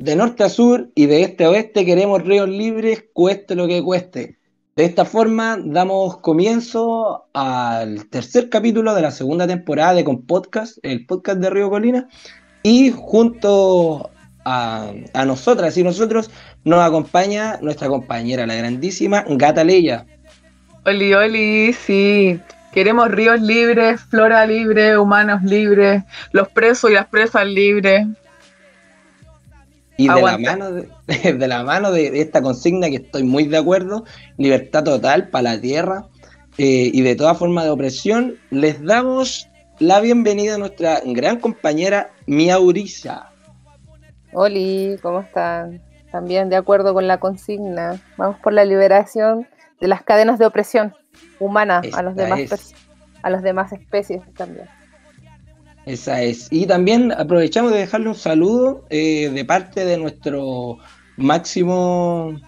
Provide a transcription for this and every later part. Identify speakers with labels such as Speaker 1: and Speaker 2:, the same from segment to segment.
Speaker 1: De norte a sur y de este a oeste queremos ríos libres, cueste lo que cueste. De esta forma damos comienzo al tercer capítulo de la segunda temporada de Con Podcast, el podcast de Río Colina, y junto a nosotras y nosotros nos acompaña nuestra compañera, la grandísima Gata Leya.
Speaker 2: Oli, oli, sí. Queremos ríos libres, flora libre, humanos libres, los presos y las presas libres.
Speaker 1: Y de la
Speaker 2: Aguante.
Speaker 1: mano de la mano de esta consigna que estoy muy de acuerdo, libertad total para la tierra, y de toda forma de opresión, les damos la bienvenida a nuestra gran compañera Miaurisa.
Speaker 3: Oli, ¿cómo están? También de acuerdo con la consigna. Vamos por la liberación de las cadenas de opresión humana a los a las demás especies también.
Speaker 1: Esa es. Y también aprovechamos de dejarle un saludo de parte de nuestro máximo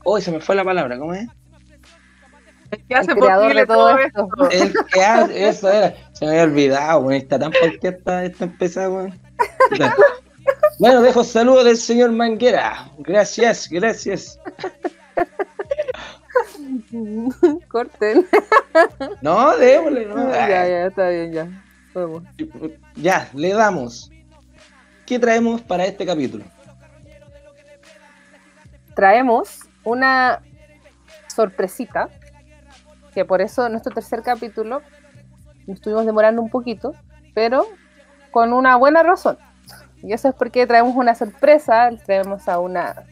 Speaker 1: hoy se me fue la palabra, ¿cómo es?
Speaker 2: El que hace
Speaker 3: El creador
Speaker 2: posible
Speaker 3: de todo esto.
Speaker 1: El que hace, eso era, se me había olvidado, güey, está tan falta esta empezada, güey. Bueno, dejo saludos del señor Manguera. Gracias.
Speaker 3: Corten.
Speaker 1: No, démosle, no.
Speaker 3: Ya, está bien, ya. Vamos.
Speaker 1: Ya, le damos. ¿Qué traemos para este capítulo?
Speaker 3: Traemos una sorpresita, que por eso en nuestro tercer capítulo nos estuvimos demorando un poquito, pero con una buena razón. Y eso es porque traemos una sorpresa, traemos a una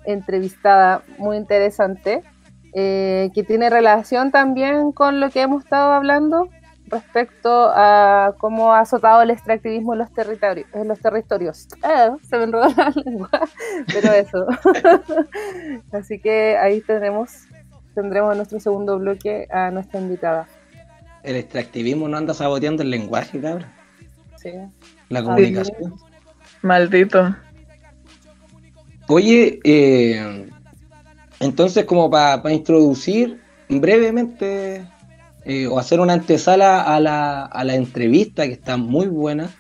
Speaker 3: entrevistada muy interesante, que tiene relación también con lo que hemos estado hablando respecto a cómo ha azotado el extractivismo en los territorios. Se me enredó la lengua, pero eso. Así que ahí tendremos en nuestro segundo bloque a nuestra invitada.
Speaker 1: El extractivismo no anda saboteando el lenguaje, cabrón.
Speaker 3: Sí.
Speaker 1: La comunicación.
Speaker 2: Maldito.
Speaker 1: Oye, entonces como para introducir brevemente o hacer una antesala a la entrevista, que está muy buena,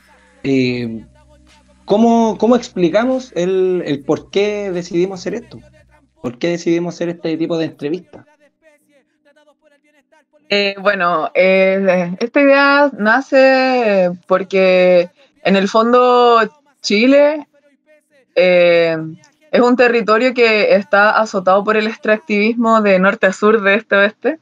Speaker 1: ¿cómo explicamos el por qué decidimos hacer esto? ¿Por qué decidimos hacer este tipo de entrevista?
Speaker 2: Bueno, esta idea nace porque en el fondo Chile es un territorio que está azotado por el extractivismo de norte a sur, de este a oeste,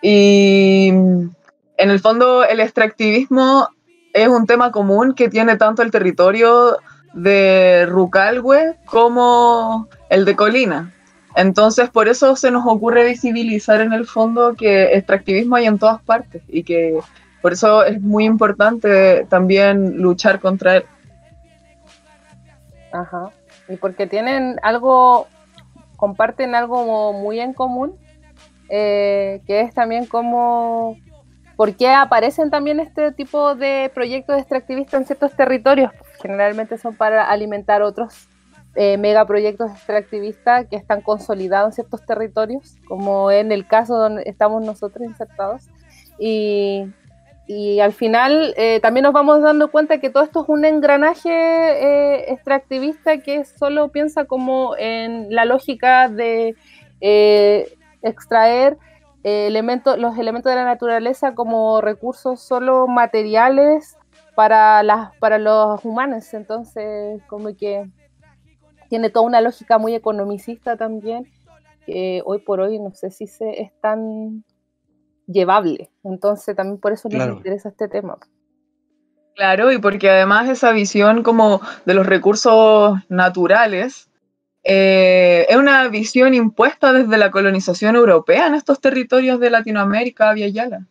Speaker 2: y en el fondo el extractivismo es un tema común que tiene tanto el territorio de Rucalhue como el de Colina. Entonces, por eso se nos ocurre visibilizar en el fondo que extractivismo hay en todas partes y que por eso es muy importante también luchar contra él.
Speaker 3: Ajá. Y porque comparten algo muy en común, que es también como por qué aparecen también este tipo de proyectos extractivistas en ciertos territorios. Generalmente son para alimentar otros megaproyectos extractivistas que están consolidados en ciertos territorios, como en el caso donde estamos nosotros insertados. Y al final también nos vamos dando cuenta que todo esto es un engranaje extractivista que solo piensa como en la lógica de extraer los elementos de la naturaleza como recursos solo materiales para los humanos. Entonces, como que tiene toda una lógica muy economicista también, que hoy por hoy no sé si es tan llevable. Entonces también por eso nos interesa este tema.
Speaker 2: Claro, y porque además esa visión como de los recursos naturales es una visión impuesta desde la colonización europea en estos territorios de Latinoamérica, Via Yala.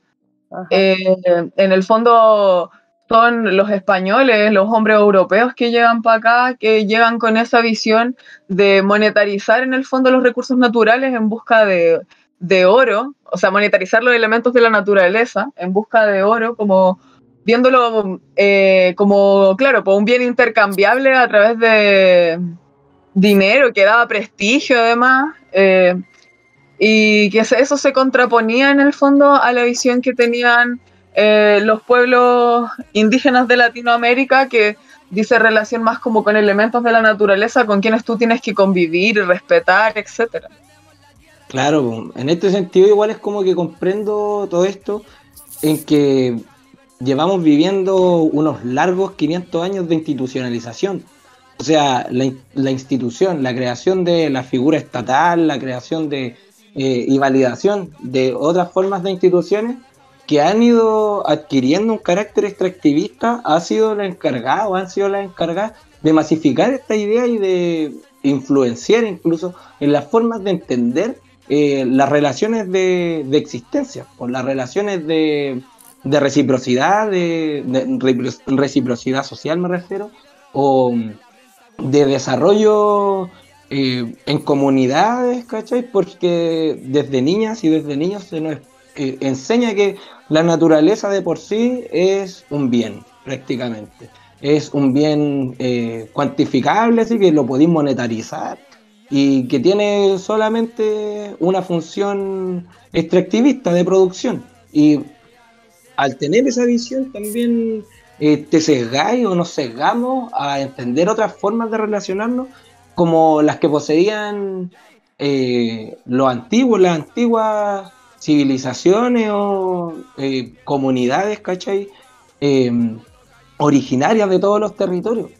Speaker 2: En el fondo son los españoles, los hombres europeos que llegan para acá, que llegan con esa visión de monetarizar en el fondo los recursos naturales en busca de oro, o sea, monetarizar los elementos de la naturaleza en busca de oro, como viéndolo como, claro, pues un bien intercambiable a través de dinero que daba prestigio además, y que eso se contraponía en el fondo a la visión que tenían los pueblos indígenas de Latinoamérica, que dice relación más como con elementos de la naturaleza con quienes tú tienes que convivir y respetar, etcétera.
Speaker 1: Claro, en este sentido igual es como que comprendo todo esto en que llevamos viviendo unos largos 500 años de institucionalización. O sea, la institución, la creación de la figura estatal, la creación de y validación de otras formas de instituciones que han ido adquiriendo un carácter extractivista, han sido las encargadas de masificar esta idea y de influenciar incluso en las formas de entender las relaciones de existencia, por las relaciones de reciprocidad, de reciprocidad social me refiero, o de desarrollo en comunidades, ¿cachai? Porque desde niñas y desde niños se nos enseña que la naturaleza de por sí es un bien, prácticamente. Es un bien cuantificable, así que lo podéis monetarizar y que tiene solamente una función extractivista de producción. Y al tener esa visión también te sesgáis o nos sesgamos a entender otras formas de relacionarnos como las que poseían las antiguas civilizaciones o comunidades, ¿cachai? Eh, Originarias de todos los territorios.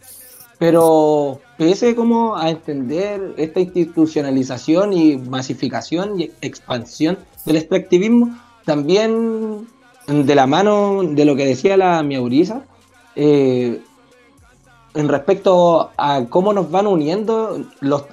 Speaker 1: Pero pese como a entender esta institucionalización y masificación y expansión del extractivismo, también de la mano de lo que decía la Miaurisa, en respecto a cómo nos van uniendo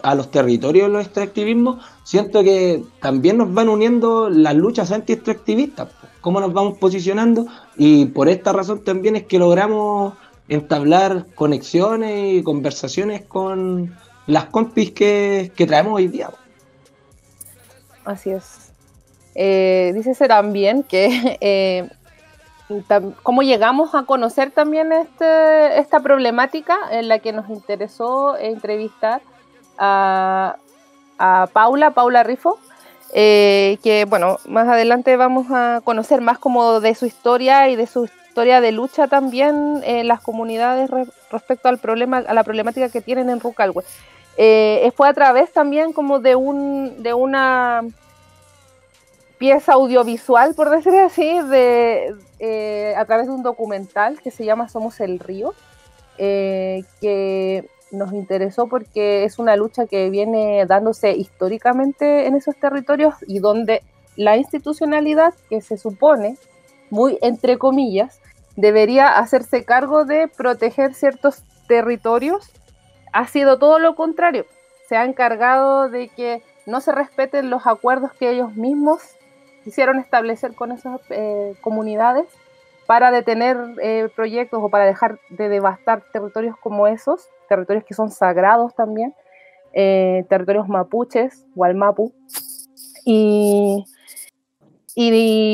Speaker 1: a los territorios los extractivismos, siento que también nos van uniendo las luchas anti-extractivistas, cómo nos vamos posicionando, y por esta razón también es que logramos entablar conexiones y conversaciones con las compis que traemos hoy día.
Speaker 3: Así es. Dícese también que cómo llegamos a conocer también esta problemática en la que nos interesó entrevistar a Paula Rifo, que bueno, más adelante vamos a conocer más como de su historia y de su historia de lucha también en las comunidades respecto a la problemática que tienen en Rucalhue. Fue a través también como de una pieza audiovisual, por decir así, a través de un documental que se llama Somos el Río, que nos interesó porque es una lucha que viene dándose históricamente en esos territorios y donde la institucionalidad, que se supone, muy entre comillas, debería hacerse cargo de proteger ciertos territorios, ha sido todo lo contrario. Se ha encargado de que no se respeten los acuerdos que ellos mismos quisieron establecer con esas comunidades para detener proyectos o para dejar de devastar territorios como esos, territorios que son sagrados también, territorios mapuches, Gualmapu, y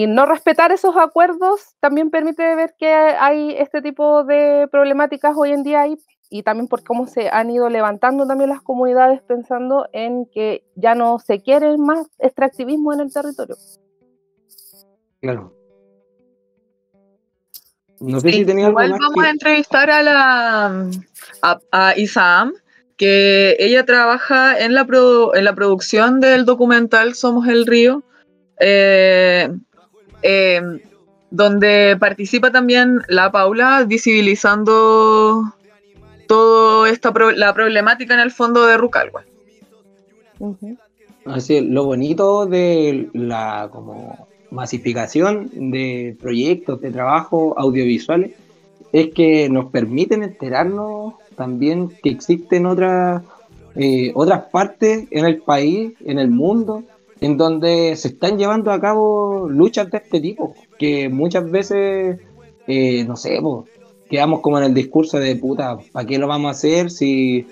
Speaker 3: no respetar esos acuerdos también permite ver que hay este tipo de problemáticas hoy en día ahí, y también por cómo se han ido levantando también las comunidades pensando en que ya no se quiere más extractivismo en el territorio.
Speaker 1: Claro. No sé si tenía algo
Speaker 2: igual
Speaker 1: más
Speaker 2: vamos a entrevistar a Isam, que ella trabaja en la producción del documental Somos el Río, donde participa también la Paula, visibilizando toda la problemática en el fondo de Rucalhue.
Speaker 3: Uh-huh.
Speaker 1: Así, lo bonito de la como masificación de proyectos de trabajo audiovisuales es que nos permiten enterarnos también que existen otras partes en el país, en el mundo, en donde se están llevando a cabo luchas de este tipo, que muchas veces, no sé, pues, quedamos como en el discurso de puta, ¿para qué lo vamos a hacer si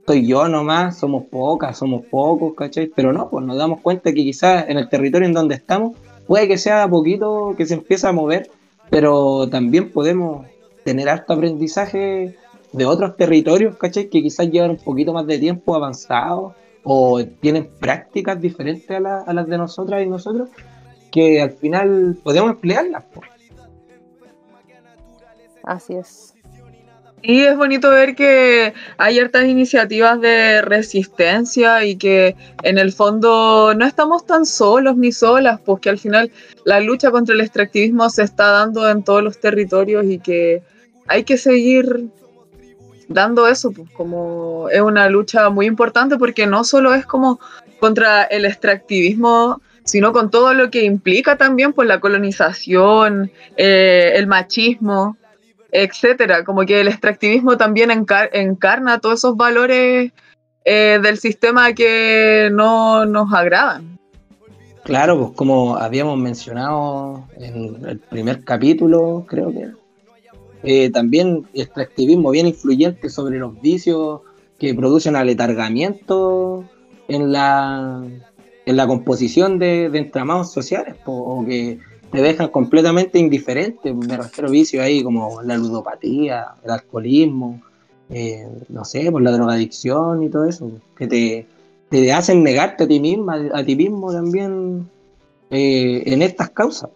Speaker 1: soy yo nomás, somos pocas, somos pocos, ¿cachai? Pero no, pues nos damos cuenta que quizás en el territorio en donde estamos puede que sea poquito que se empieza a mover, pero también podemos tener harto aprendizaje de otros territorios, ¿cachai? Que quizás llevan un poquito más de tiempo avanzado o tienen prácticas diferentes a las de nosotras y nosotros, que al final podemos emplearlas, pues.
Speaker 3: Así es.
Speaker 2: Y es bonito ver que hay hartas iniciativas de resistencia y que en el fondo no estamos tan solos ni solas, porque al final la lucha contra el extractivismo se está dando en todos los territorios y que hay que seguir dando eso, pues como es una lucha muy importante porque no solo es como contra el extractivismo, sino con todo lo que implica también pues la colonización, el machismo, etcétera. Como que el extractivismo también encarna todos esos valores del sistema que no nos agradan.
Speaker 1: Claro, pues como habíamos mencionado en el primer capítulo, creo que también extractivismo bien influyente sobre los vicios que producen aletargamiento en la composición de entramados sociales, o que te dejan completamente indiferente. Me refiero a vicios ahí como la ludopatía, el alcoholismo, no sé, por la drogadicción y todo eso, que te hacen negarte a ti misma, a ti mismo también en estas causas.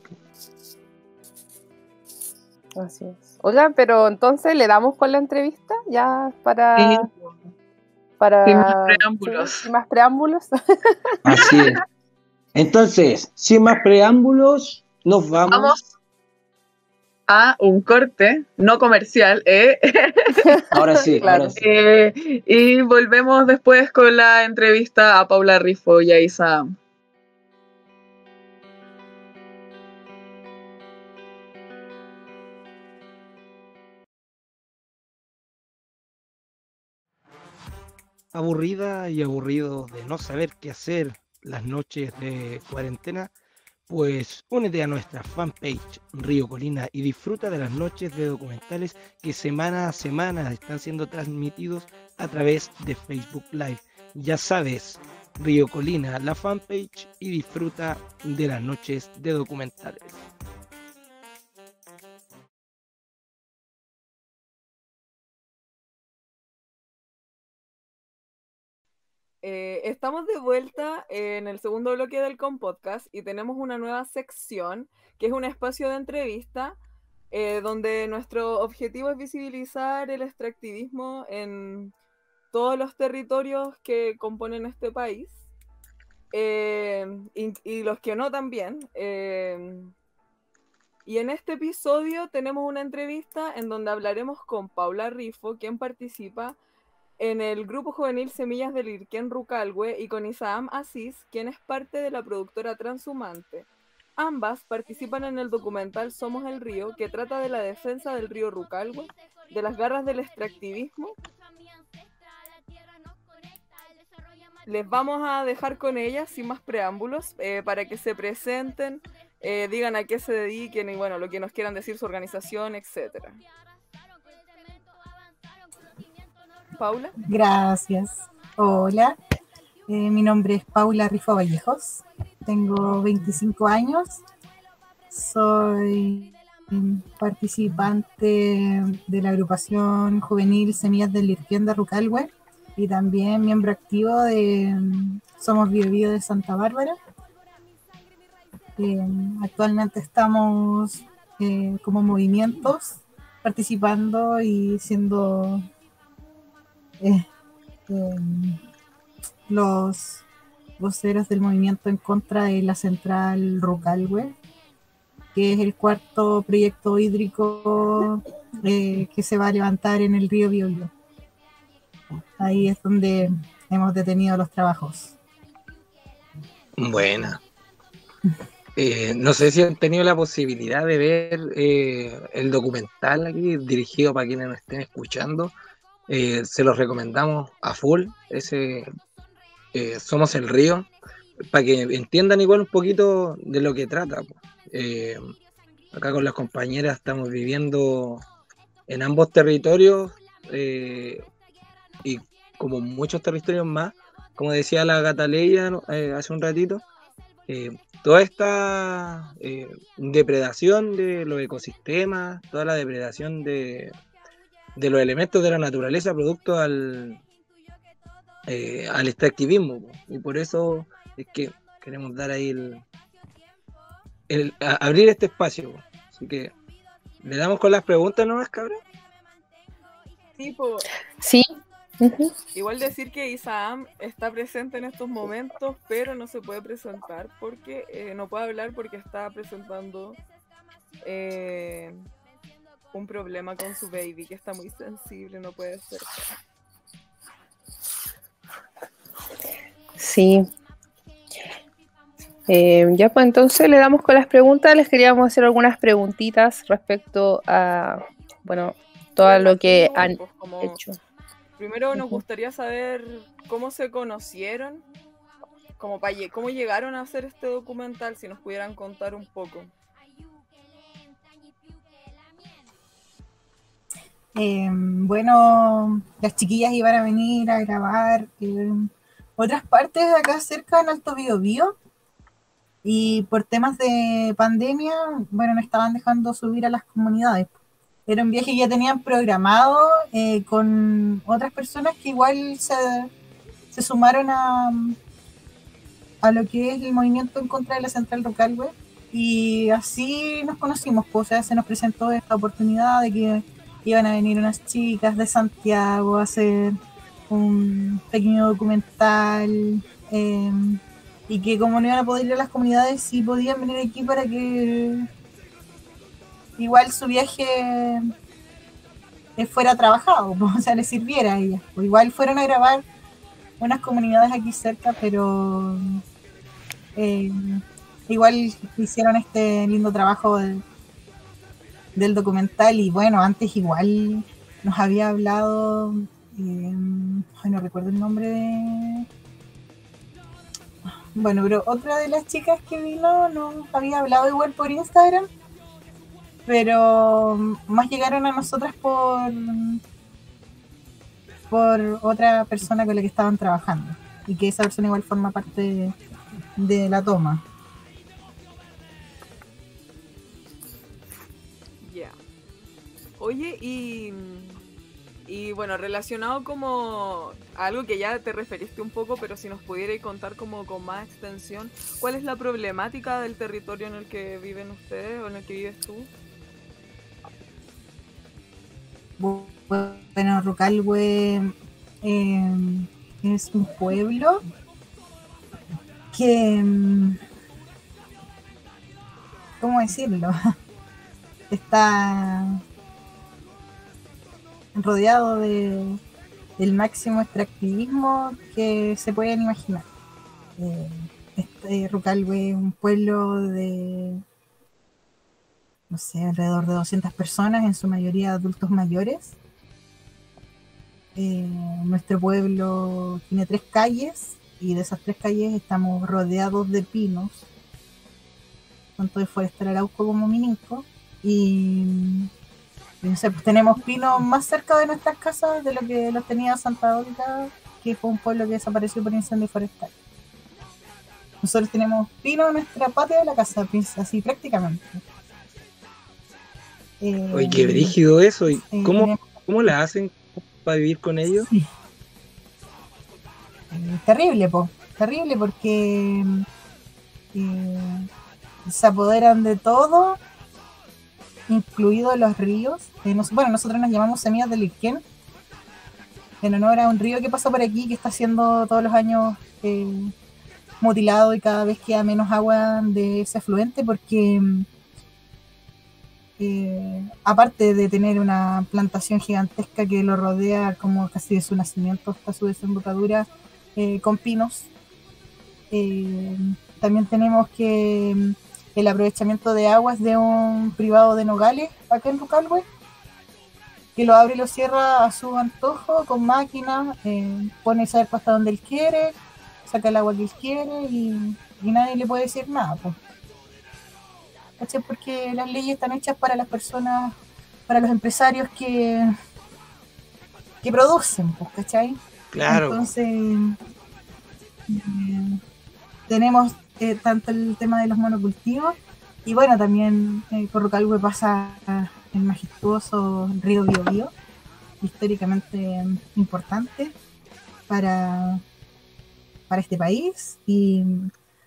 Speaker 3: Así es. Oigan, pero entonces le damos con la entrevista ya
Speaker 2: Sí, sin más preámbulos.
Speaker 3: sí, sin más preámbulos.
Speaker 1: Así es. Entonces, sin más preámbulos, nos vamos.
Speaker 2: Vamos a un corte no comercial,
Speaker 1: Ahora sí,
Speaker 3: Claro.
Speaker 1: ahora sí.
Speaker 2: y volvemos después con la entrevista a Paula Rifo y a Isa.
Speaker 4: Aburrida y aburrido de no saber qué hacer las noches de cuarentena, pues únete a nuestra fanpage Río Colina y disfruta de las noches de documentales que semana a semana están siendo transmitidos a través de Facebook Live. Ya sabes, Río Colina, la fanpage, y disfruta de las noches de documentales.
Speaker 2: Estamos de vuelta en el segundo bloque del Compodcast y tenemos una nueva sección que es un espacio de entrevista donde nuestro objetivo es visibilizar el extractivismo en todos los territorios que componen este país y los que no también. Y en este episodio tenemos una entrevista en donde hablaremos con Paula Rifo, quien participa en el grupo juvenil Semillas del Irquén Rucalhue, y con Isaam Asís, quien es parte de la productora Transhumante. Ambas participan en el documental Somos el Río, que trata de la defensa del río Rucalhue, de las garras del extractivismo. Les vamos a dejar con ellas sin más preámbulos para que se presenten, digan a qué se dediquen y bueno, lo que nos quieran decir, su organización, etcétera. Paula.
Speaker 5: Gracias. Hola, mi nombre es Paula Rifo Vallejos, tengo 25 años, soy participante de la agrupación juvenil Semillas del Irquén de Rucalhue y también miembro activo de Somos Biobío de Santa Bárbara. Actualmente estamos como movimientos participando y siendo los voceros del movimiento en contra de la central Rucalhue, que es el cuarto proyecto hídrico que se va a levantar en el río Biobío. Ahí es donde hemos detenido los trabajos.
Speaker 1: Buena. No sé si han tenido la posibilidad de ver el documental aquí, dirigido para quienes nos estén escuchando. Se los recomendamos a full. Somos el Río, para que entiendan igual un poquito de lo que trata. Acá con las compañeras estamos viviendo en ambos territorios y como muchos territorios más, como decía la Gata Leia hace un ratito, toda esta depredación de los ecosistemas, toda la depredación de los elementos de la naturaleza producto al extractivismo, y por eso es que queremos dar ahí abrir este espacio. Así que le damos con las preguntas nomás, cabrón.
Speaker 2: Tipo,
Speaker 3: Sí. Ujú.
Speaker 2: igual decir que Isam está presente en estos momentos, pero no se puede presentar porque no puede hablar porque está presentando eh, un problema con su baby, que está muy sensible, no puede ser.
Speaker 3: Sí. Ya pues entonces le damos con las preguntas. Les queríamos hacer algunas preguntitas respecto a, bueno, todo
Speaker 2: Sobre
Speaker 3: lo
Speaker 2: las
Speaker 3: que
Speaker 2: trinos,
Speaker 3: han
Speaker 2: pues, como
Speaker 3: hecho.
Speaker 2: primero nos
Speaker 3: Ujú.
Speaker 2: gustaría saber cómo se conocieron, cómo llegaron a hacer este documental, si nos pudieran contar un poco.
Speaker 5: Bueno, las chiquillas iban a venir a grabar otras partes de acá cerca en Alto Biobío y por temas de pandemia, bueno, no estaban dejando subir a las comunidades. Era un viaje que ya tenían programado con otras personas que igual se sumaron a lo que es el movimiento en contra de la central Rocalweb y así nos conocimos, pues, o sea, se nos presentó esta oportunidad de que iban a venir unas chicas de Santiago a hacer un pequeño documental eh, y que como no iban a poder ir a las comunidades, sí podían venir aquí para que igual su viaje fuera trabajado, pues, o sea, les sirviera a ellas. Pues igual fueron a grabar unas comunidades aquí cerca, pero eh, igual hicieron este lindo trabajo del documental y bueno, antes igual nos había hablado, ay, no recuerdo el nombre de... Bueno, pero otra de las chicas que vino nos había hablado igual por Instagram, pero más llegaron a nosotras por otra persona con la que estaban trabajando y que esa persona igual forma parte de la toma.
Speaker 2: Ya. Oye, y bueno, relacionado como a algo que ya te referiste un poco, pero si nos pudierais contar como con más extensión, ¿cuál es la problemática del territorio en el que viven ustedes o en el que vives tú?
Speaker 5: Bueno, Rucalhue es un pueblo que, ¿cómo decirlo? Está rodeado del máximo extractivismo que se pueden imaginar. Rucalhue es un pueblo de, no sé, alrededor de 200 personas, en su mayoría adultos mayores. Nuestro pueblo tiene 3 calles y de esas 3 calles estamos rodeados de pinos, tanto de Forestal Arauco como Mininco, y no sé, pues tenemos pinos más cerca de nuestras casas de lo que los tenía Santa Olga, que fue un pueblo que desapareció por incendio forestal. Nosotros tenemos pinos en nuestra patia de la casa, así prácticamente.
Speaker 1: Oye, qué brígido eso. ¿Y
Speaker 5: Tenemos,
Speaker 1: cómo la hacen para vivir con ellos?
Speaker 5: sí, terrible, terrible porque se apoderan de todo, incluidos los ríos. Bueno, nosotros nos llamamos Semillas del Lirquén, en honor a un río que pasa por aquí, que está siendo todos los años mutilado y cada vez queda menos agua de ese afluente, porque aparte de tener una plantación gigantesca que lo rodea como casi de su nacimiento hasta su desembocadura con pinos, también tenemos que el aprovechamiento de aguas de un privado de Nogales acá en Rucalhue, que lo abre y lo cierra a su antojo con máquinas, pone esa hasta donde él quiere, saca el agua que él quiere y nadie le puede decir nada, pues. ¿Cachai? Porque las leyes están hechas para las personas, para los empresarios que producen, pues, ¿cachai?
Speaker 1: Claro.
Speaker 5: Entonces, tenemos tanto el tema de los monocultivos y bueno, también por Rucalhue pasa el majestuoso río Biobío, históricamente importante para este país, y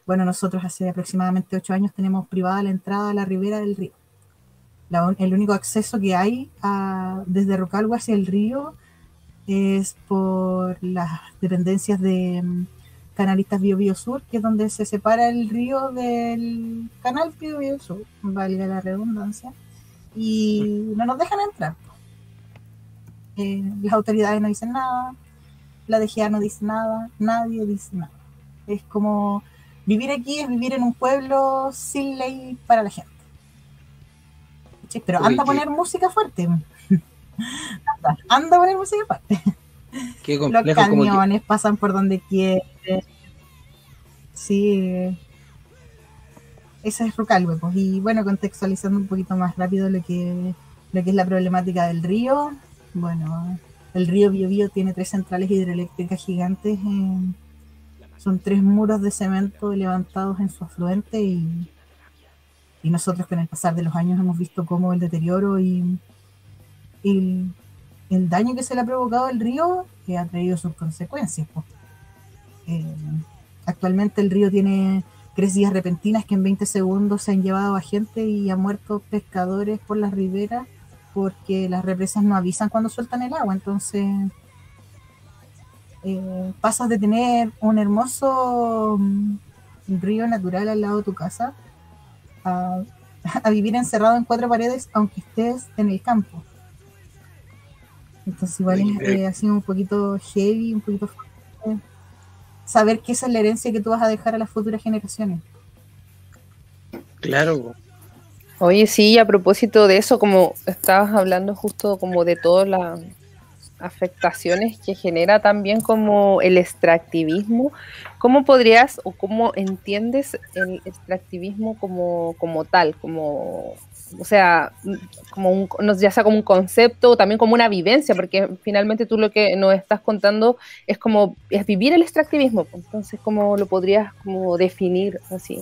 Speaker 5: bueno, nosotros hace aproximadamente 8 años tenemos privada la entrada a la ribera del río. el único acceso que hay desde Rocalgo hacia el río es por las dependencias de Canalistas Biobío Sur, que es donde se separa el río del canal Biobío Sur, valga la redundancia, y no nos dejan entrar. Las autoridades no dicen nada, la DGA no dice nada, nadie dice nada. Es como vivir aquí es vivir en un pueblo sin ley para la gente. Pero anda a poner música fuerte. Anda a poner música fuerte.
Speaker 1: Qué complejo,
Speaker 5: los camiones pasan por donde quieren. Sí. Esa es Rucalhue, pues. Y bueno, contextualizando un poquito más rápido lo que es la problemática del río. Bueno, el río Biobío tiene 3 centrales hidroeléctricas gigantes. Son 3 muros de cemento levantados en su afluente y nosotros con el pasar de los años hemos visto cómo el deterioro y el daño que se le ha provocado al río ha traído sus consecuencias. Pues. Actualmente el río tiene crecidas repentinas que en 20 segundos se han llevado a gente y han muerto pescadores por las riberas porque las represas no avisan cuando sueltan el agua. Entonces pasas de tener un hermoso río natural al lado de tu casa a vivir encerrado en 4 paredes aunque estés en el campo. Entonces igual ha sido un poquito heavy, un poquito fuerte, saber que esa es la herencia que tú vas a dejar a las futuras generaciones.
Speaker 1: Claro.
Speaker 3: Oye, sí, a propósito de eso, como estabas hablando justo como de todas las afectaciones que genera también como el extractivismo, ¿cómo podrías o cómo entiendes el extractivismo como tal? Como, o sea, como ya sea como un concepto o también como una vivencia, porque finalmente tú lo que nos estás contando es vivir el extractivismo. Entonces, ¿cómo lo podrías como definir así?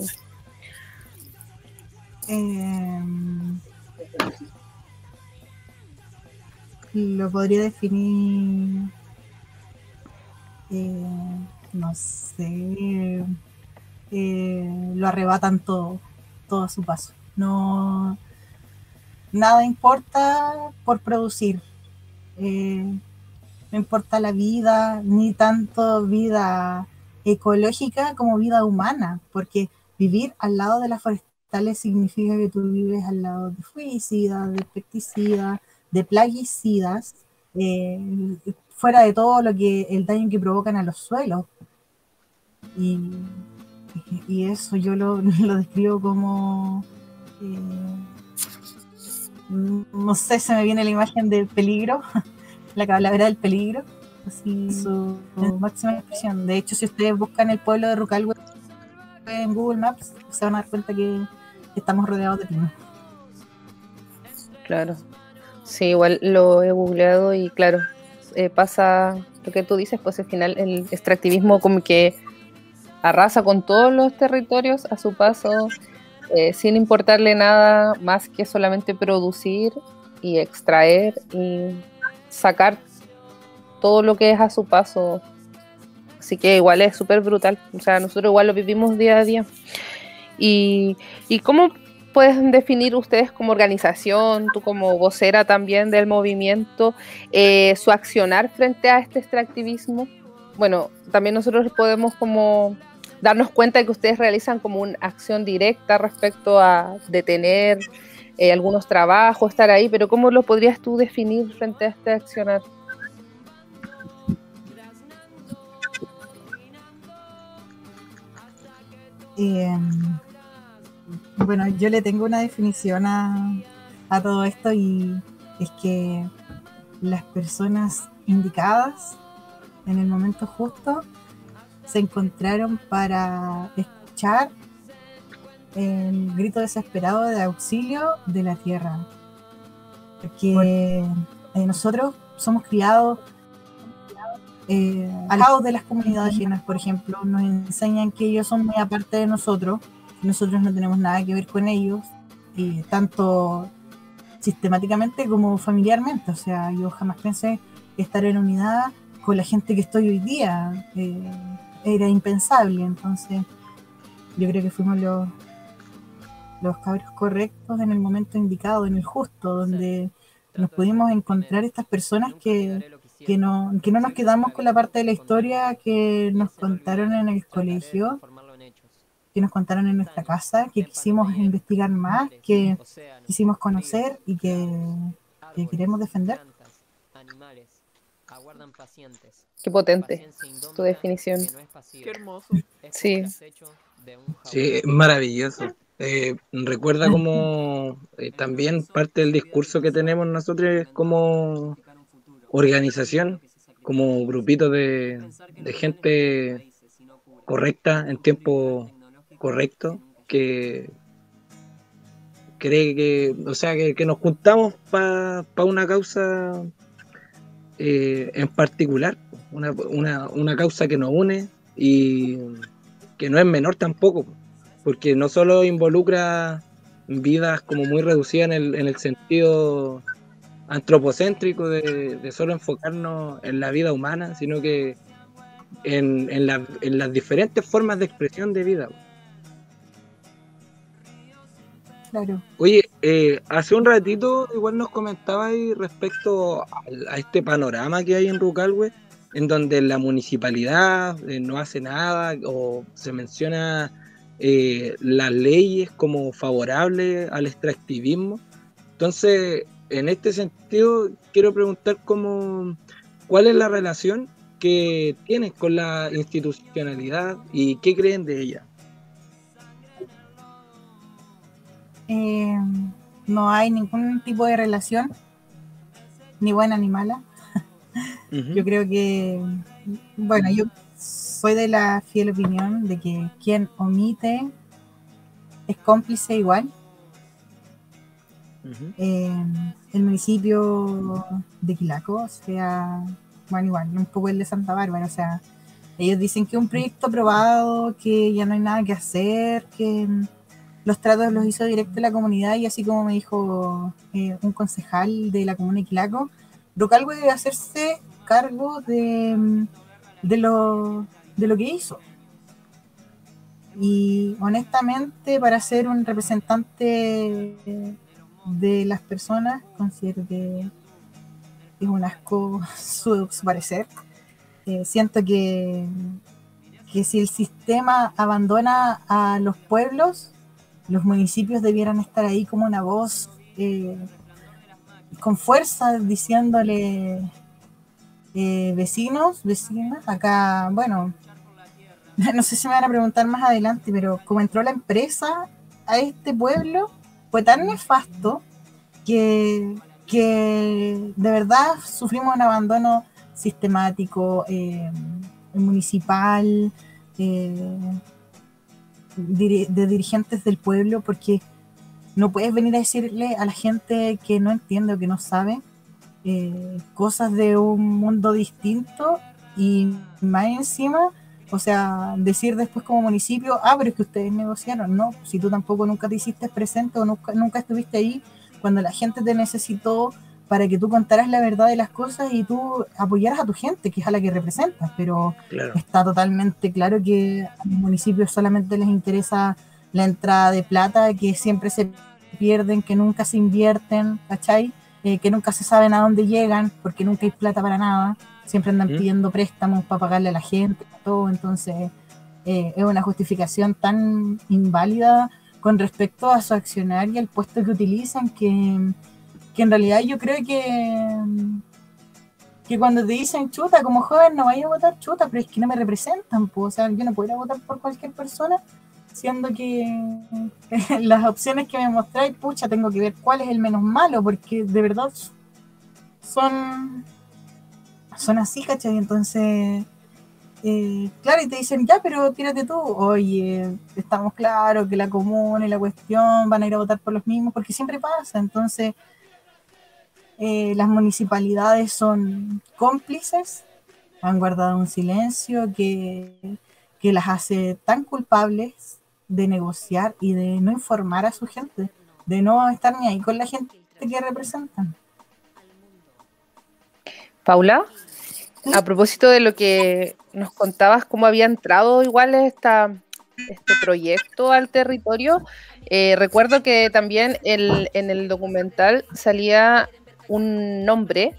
Speaker 5: Lo podría definir, no sé, lo arrebatan todo a su paso. No, nada importa por producir. No importa la vida, ni tanto vida ecológica como vida humana, porque vivir al lado de las forestales significa que tú vives al lado de fungicidas, de pesticidas, de plaguicidas, fuera de todo el daño que provocan a los suelos. Y eso yo lo describo como, no sé, se me viene la imagen del peligro, la calavera del peligro, así su máxima expresión. De hecho, si ustedes buscan el pueblo de Rucalhue en Google Maps, se van a dar cuenta que estamos rodeados de pinos.
Speaker 3: Claro. Sí, igual lo he googleado y claro, pasa lo que tú dices, pues al final el extractivismo como que arrasa con todos los territorios a su paso, sin importarle nada más que solamente producir y extraer y sacar todo lo que es a su paso. Así que igual es súper brutal, o sea, nosotros igual lo vivimos día a día. ¿Y cómo pueden definir ustedes como organización, tú como vocera también del movimiento, su accionar frente a este extractivismo? Bueno, también nosotros podemos como darnos cuenta de que ustedes realizan como una acción directa respecto a detener algunos trabajos, estar ahí, pero ¿cómo lo podrías tú definir frente a este accionar?
Speaker 5: Bueno, yo le tengo una definición a todo esto y es que las personas indicadas en el momento justo se encontraron para escuchar el grito desesperado de auxilio de la tierra. Porque nosotros somos criados al lado de las comunidades indígenas, por ejemplo, nos enseñan que ellos son muy aparte de nosotros no tenemos nada que ver con ellos, tanto sistemáticamente como familiarmente. O sea, yo jamás pensé estar en unidad con la gente que estoy hoy día, era impensable. Entonces yo creo que fuimos los cabros correctos en el momento indicado, en el justo, donde nos pudimos encontrar estas personas que no nos quedamos con la parte de la historia que nos contaron en el colegio, que nos contaron en nuestra casa, que quisimos investigar más, que quisimos conocer y que queremos defender.
Speaker 3: Qué potente tu definición.
Speaker 2: Qué hermoso.
Speaker 3: Sí.
Speaker 1: Sí, es maravilloso. Recuerda como también parte del discurso que tenemos nosotros como organización, como grupito de gente correcta en tiempo correcto, que cree que, o sea, que nos juntamos para una causa en particular, una causa que nos une y que no es menor tampoco, porque no solo involucra vidas como muy reducidas en el sentido antropocéntrico de solo enfocarnos en la vida humana, sino que en las diferentes formas de expresión de vida.
Speaker 5: Claro.
Speaker 1: Oye, hace un ratito igual nos comentabas respecto a este panorama que hay en Rucalwe, en donde la municipalidad no hace nada o se menciona las leyes como favorables al extractivismo. Entonces, en este sentido, quiero preguntar cuál es la relación que tienes con la institucionalidad y qué creen de ella.
Speaker 5: No hay ningún tipo de relación, ni buena ni mala.
Speaker 1: Uh-huh.
Speaker 5: Yo creo que, bueno, yo soy de la fiel opinión de que quien omite es cómplice igual.
Speaker 1: Uh-huh.
Speaker 5: El municipio de Quilaco, o sea, bueno, igual, un poco el de Santa Bárbara, o sea, ellos dicen que es un proyecto aprobado, que ya no hay nada que hacer, que los tratos los hizo directo la comunidad, y así como me dijo un concejal de la comuna de Quilaco, Rucalwe debe hacerse cargo de lo que hizo. Y honestamente, para ser un representante de las personas, considero que es un asco su parecer. Siento que si el sistema abandona a los pueblos, los municipios debieran estar ahí como una voz con fuerza diciéndole vecinos, vecinas, acá, bueno, no sé si me van a preguntar más adelante, pero como entró la empresa a este pueblo, fue tan nefasto que de verdad sufrimos un abandono sistemático, municipal, de dirigentes del pueblo, porque no puedes venir a decirle a la gente que no entiende o que no sabe cosas de un mundo distinto, y más encima, o sea, decir después como municipio, pero es que ustedes negociaron. No, si tú tampoco nunca te hiciste presente o nunca estuviste ahí cuando la gente te necesitó para que tú contaras la verdad de las cosas y tú apoyaras a tu gente, que es a la que representas. Pero claro, está totalmente claro que a los municipios solamente les interesa la entrada de plata, que siempre se pierden, que nunca se invierten, ¿cachai? Que nunca se saben a dónde llegan, porque nunca hay plata para nada, siempre andan pidiendo préstamos para pagarle a la gente, todo. Entonces es una justificación tan inválida con respecto a su accionar y al puesto que utilizan, que en realidad yo creo que cuando te dicen chuta, como joven no vayas a votar, chuta, pero es que no me representan, pues, o sea, yo no podría votar por cualquier persona, siendo que las opciones que me mostráis, pucha, tengo que ver cuál es el menos malo, porque de verdad son así, ¿cachai? Entonces, claro, y te dicen, ya, pero tírate tú. Oye, estamos claros que la comuna y la cuestión van a ir a votar por los mismos, porque siempre pasa. Entonces, las municipalidades son cómplices, han guardado un silencio que las hace tan culpables de negociar y de no informar a su gente, de no estar ni ahí con la gente que representan.
Speaker 3: Paula, a propósito de lo que nos contabas, cómo había entrado igual esta este proyecto al territorio. Recuerdo que también en el documental salía un nombre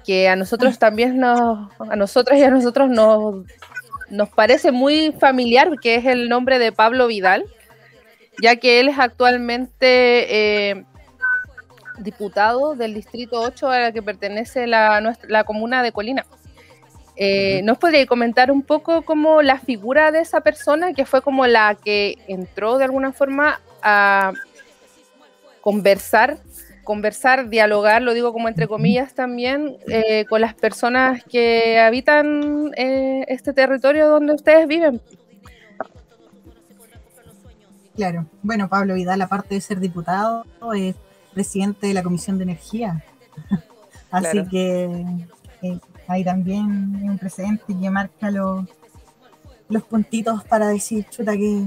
Speaker 3: que a nosotros también a nosotras y a nosotros nos parece muy familiar, que es el nombre de Pablo Vidal, ya que él es actualmente diputado del Distrito 8 a la que pertenece la comuna de Colina. ¿Nos podría comentar un poco como la figura de esa persona que fue como la que entró de alguna forma a conversar, dialogar, lo digo como entre comillas también, con las personas que habitan este territorio donde ustedes viven?
Speaker 5: Claro, bueno, Pablo Vidal, aparte de ser diputado, es presidente de la Comisión de Energía. Así
Speaker 3: Claro.
Speaker 5: que hay también un precedente que marca los puntitos para decir, chuta, ¿qué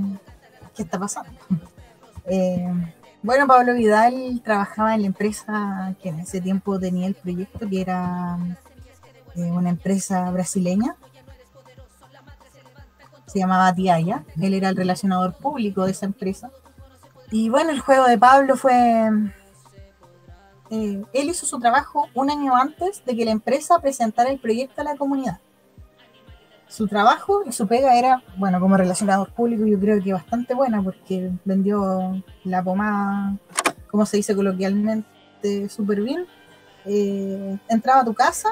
Speaker 5: está pasando? Bueno, Pablo Vidal trabajaba en la empresa que en ese tiempo tenía el proyecto, que era una empresa brasileña. Se llamaba Tiaya. Él era el relacionador público de esa empresa. Y bueno, el juego de Pablo fue... él hizo su trabajo un año antes de que la empresa presentara el proyecto a la comunidad. Su trabajo y su pega era, bueno, como relacionador público, yo creo que bastante buena, porque vendió la pomada, como se dice coloquialmente, súper bien. Entraba a tu casa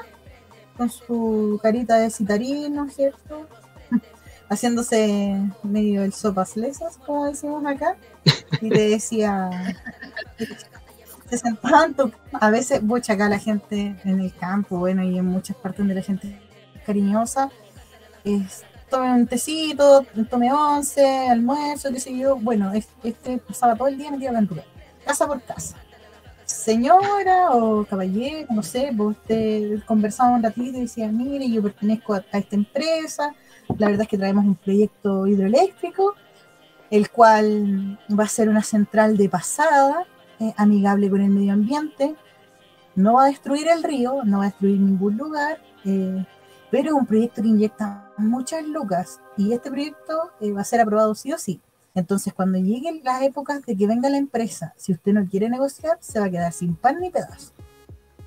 Speaker 5: con su carita de citarín, ¿no es cierto? Haciéndose medio el sopas lesas, como decimos acá, y te decía, se sentaban, a veces, bocha, acá la gente en el campo, bueno, y en muchas partes donde la gente es cariñosa, tome un tecito, tome once, almuerzo, qué sé yo. Bueno, pasaba todo el día metido acá en tu casa por casa. Señora o caballero, no sé, vos te conversaba un ratito y decía, mire, yo pertenezco a esta empresa, la verdad es que traemos un proyecto hidroeléctrico, el cual va a ser una central de pasada, amigable con el medio ambiente, no va a destruir el río, no va a destruir ningún lugar, pero es un proyecto que inyecta muchas lucas y este proyecto va a ser aprobado sí o sí. Entonces, cuando lleguen las épocas de que venga la empresa, si usted no quiere negociar, se va a quedar sin pan ni pedazo.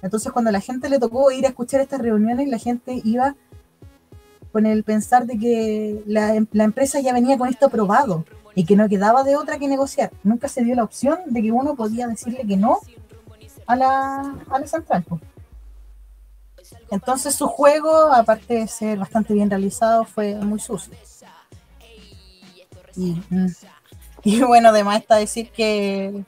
Speaker 5: Entonces, cuando a la gente le tocó ir a escuchar estas reuniones, la gente iba con el pensar de que la empresa ya venía con esto aprobado y que no quedaba de otra que negociar. Nunca se dio la opción de que uno podía decirle que no a la central. Entonces su juego, aparte de ser bastante bien realizado, fue muy sucio. Y bueno, además está decir que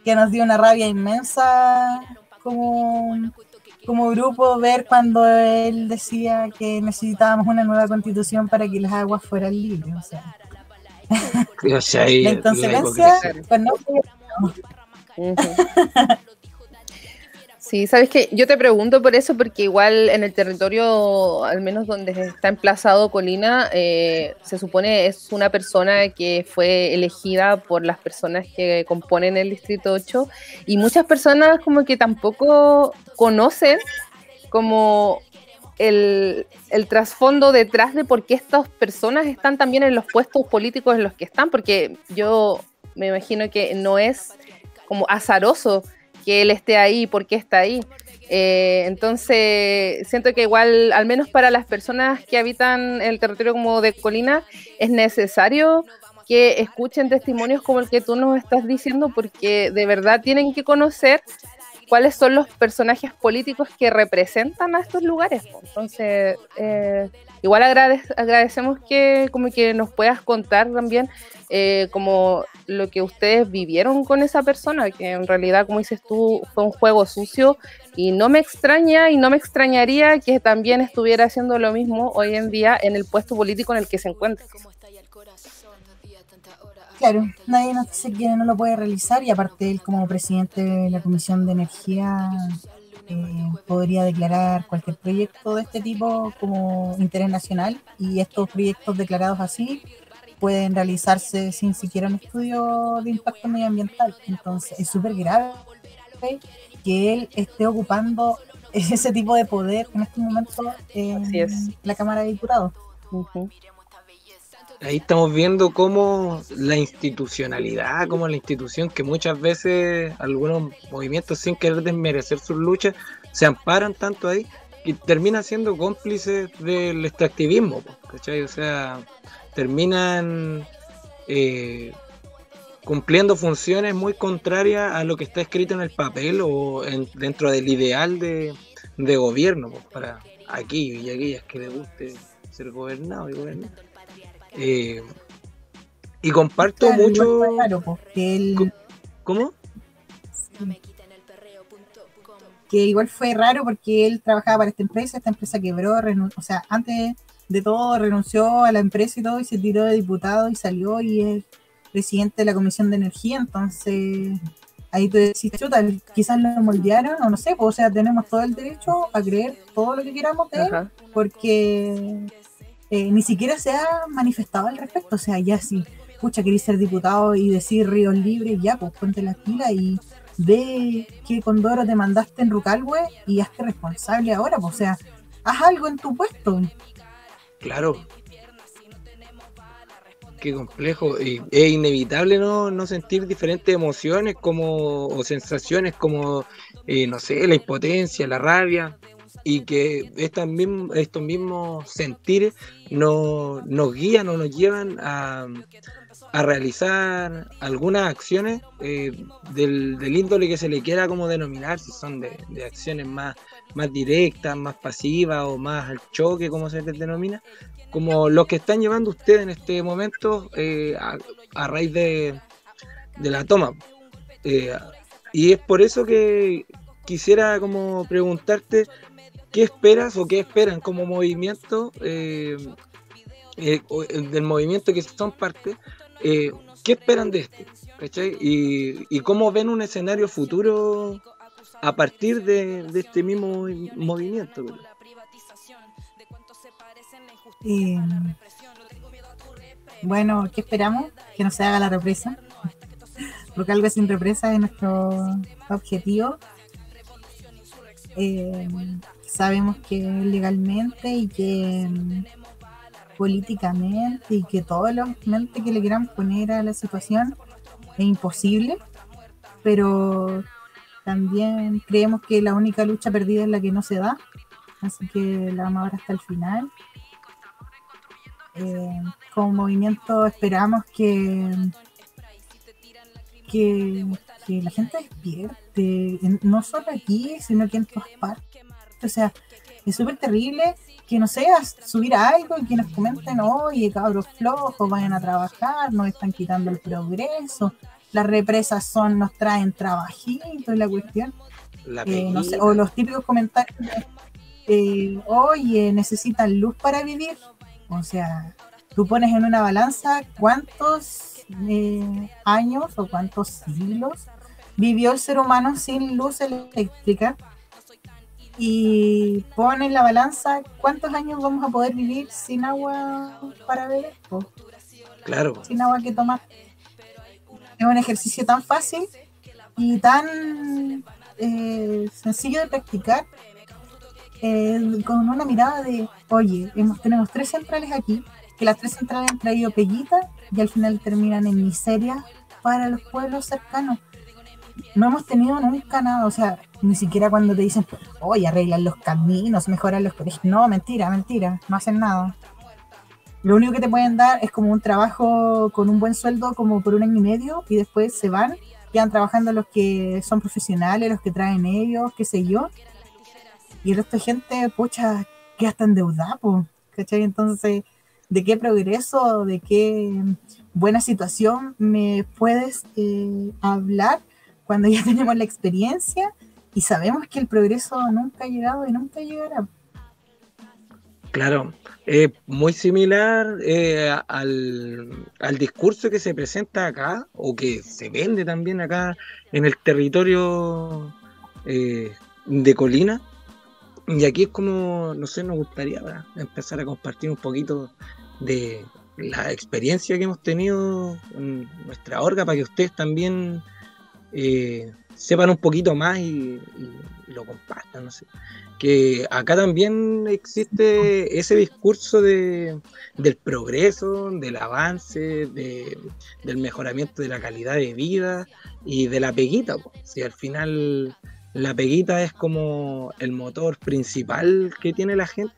Speaker 5: nos dio una rabia inmensa como grupo ver cuando él decía que necesitábamos una nueva constitución para que las aguas fueran libres. O sea, la inconsecuencia, pues no.
Speaker 3: Sí, sabes que yo te pregunto por eso, porque igual en el territorio, al menos donde está emplazado Colina, se supone es una persona que fue elegida por las personas que componen el Distrito 8, y muchas personas como que tampoco conocen como el trasfondo detrás de por qué estas personas están también en los puestos políticos en los que están, porque yo me imagino que no es como azaroso que él esté ahí, por qué está ahí. Entonces, siento que igual, al menos para las personas que habitan el territorio como de Colina, es necesario que escuchen testimonios como el que tú nos estás diciendo, porque de verdad tienen que conocer cuáles son los personajes políticos que representan a estos lugares. Entonces, igual agradecemos que como que nos puedas contar también como lo que ustedes vivieron con esa persona, que en realidad, como dices tú, fue un juego sucio, y no me extraña y no me extrañaría que también estuviera haciendo lo mismo hoy en día en el puesto político en el que se encuentra.
Speaker 5: Claro, nadie nos dice que no lo puede realizar, y aparte él como presidente de la Comisión de Energía podría declarar cualquier proyecto de este tipo como interés nacional, y estos proyectos declarados así pueden realizarse sin siquiera un estudio de impacto medioambiental. Entonces es súper grave que él esté ocupando ese tipo de poder en este momento en la Cámara de Diputados.
Speaker 3: Uh-huh.
Speaker 4: ahí estamos viendo cómo la institucionalidad, como la institución que muchas veces algunos movimientos, sin querer desmerecer sus luchas, se amparan tanto ahí y terminan siendo cómplices del extractivismo, ¿cachai? O sea, terminan cumpliendo funciones muy contrarias a lo que está escrito en el papel o dentro del ideal de gobierno, pues, para aquellos y aquellas que les guste ser gobernado y gobernar. Y comparto
Speaker 5: Claro,
Speaker 4: mucho.
Speaker 5: igual fue raro, porque él,
Speaker 4: ¿Cómo?
Speaker 5: que igual fue raro porque él trabajaba para esta empresa quebró, o sea, antes de todo renunció a la empresa y todo y se tiró de diputado y salió y es presidente de la Comisión de Energía, entonces ahí tú decís, chuta, quizás lo moldearon o no sé, pues, o sea, tenemos todo el derecho a creer todo lo que queramos de él, porque ni siquiera se ha manifestado al respecto, o sea, ya si, pucha, querés ser diputado y decir ríos libres, ya, pues ponte las pilas y ve qué condoro te mandaste en Rucalhue y hazte responsable ahora, pues, o sea, haz algo en tu puesto.
Speaker 4: Claro. Qué complejo. Es inevitable no sentir diferentes emociones o sensaciones como, no sé, la impotencia, la rabia, y que estos mismos sentires nos guían o nos llevan a realizar algunas acciones del índole que se le quiera como denominar, si son de acciones más directas, más pasivas o más al choque, como se les denomina, como los que están llevando ustedes en este momento a raíz de la toma. Y es por eso que quisiera como preguntarte qué esperas o qué esperan como movimiento del movimiento que son parte, ¿qué esperan de este? ¿Cachai? Y cómo ven un escenario futuro a partir de este mismo movimiento.
Speaker 5: Bueno, ¿qué esperamos? Que no se haga la represa, porque algo sin represa es nuestro objetivo. Sabemos que legalmente y que políticamente y que todos los mentes que le quieran poner a la situación es imposible, pero también creemos que la única lucha perdida es la que no se da, así que la vamos a ver hasta el final. Como movimiento esperamos que la gente despierte, no solo aquí, sino que en todas partes. O sea, es súper terrible que no sea subir a algo y que nos comenten, oye, cabros flojos, vayan a trabajar, nos están quitando el progreso, las represas nos traen trabajito y la cuestión. No sé, o los típicos comentarios de, oye, necesitan luz para vivir. O sea, tú pones en una balanza cuántos años o cuántos siglos vivió el ser humano sin luz eléctrica y pones en la balanza cuántos años vamos a poder vivir sin agua para beber,
Speaker 4: claro,
Speaker 5: sin agua que tomar. Es un ejercicio tan fácil y tan sencillo de practicar, con una mirada de, oye, tenemos 3 centrales aquí, que las 3 centrales han traído pellitas y al final terminan en miseria para los pueblos cercanos. No hemos tenido nunca nada, o sea, ni siquiera cuando te dicen, oye, arreglan los caminos, mejoran los colegios. No, mentira, no hacen nada. Lo único que te pueden dar es como un trabajo con un buen sueldo como por 1 año y medio y después se van, quedan trabajando los que son profesionales, los que traen ellos, qué sé yo. Y el resto de gente, pucha, que hasta endeudada, ¿cachai? Entonces, ¿de qué progreso, de qué buena situación me puedes hablar cuando ya tenemos la experiencia y sabemos que el progreso nunca ha llegado y nunca llegará?
Speaker 4: Claro, muy similar al discurso que se presenta acá o que se vende también acá en el territorio de Colina. Y aquí es como, no sé, nos gustaría empezar a compartir un poquito de la experiencia que hemos tenido en nuestra orga para que ustedes también sepan un poquito más y lo compartan, no sé. Que acá también existe ese discurso del progreso, del avance, del mejoramiento de la calidad de vida y de la peguita, po. Si al final la peguita es como el motor principal que tiene la gente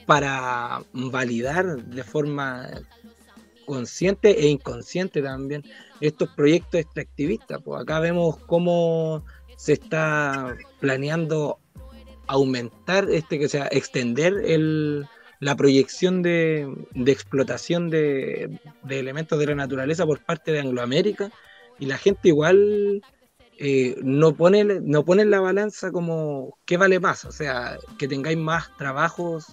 Speaker 4: para validar de forma consciente e inconsciente también estos proyectos extractivistas. Pues acá vemos cómo se está planeando aumentar, extender la proyección de explotación de elementos de la naturaleza por parte de Angloamérica, y la gente igual no pone en la balanza como qué vale más, o sea, que tengáis más trabajos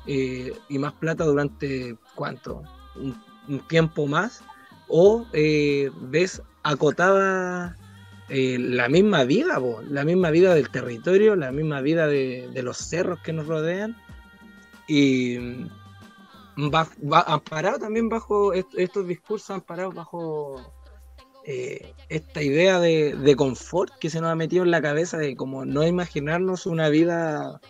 Speaker 4: y más plata durante ¿cuánto? Un tiempo más, o ves acotada la misma vida, la misma vida del territorio, la misma vida de los cerros que nos rodean, y va amparado también bajo estos discursos, amparados bajo esta idea de confort que se nos ha metido en la cabeza, de como no imaginarnos una vida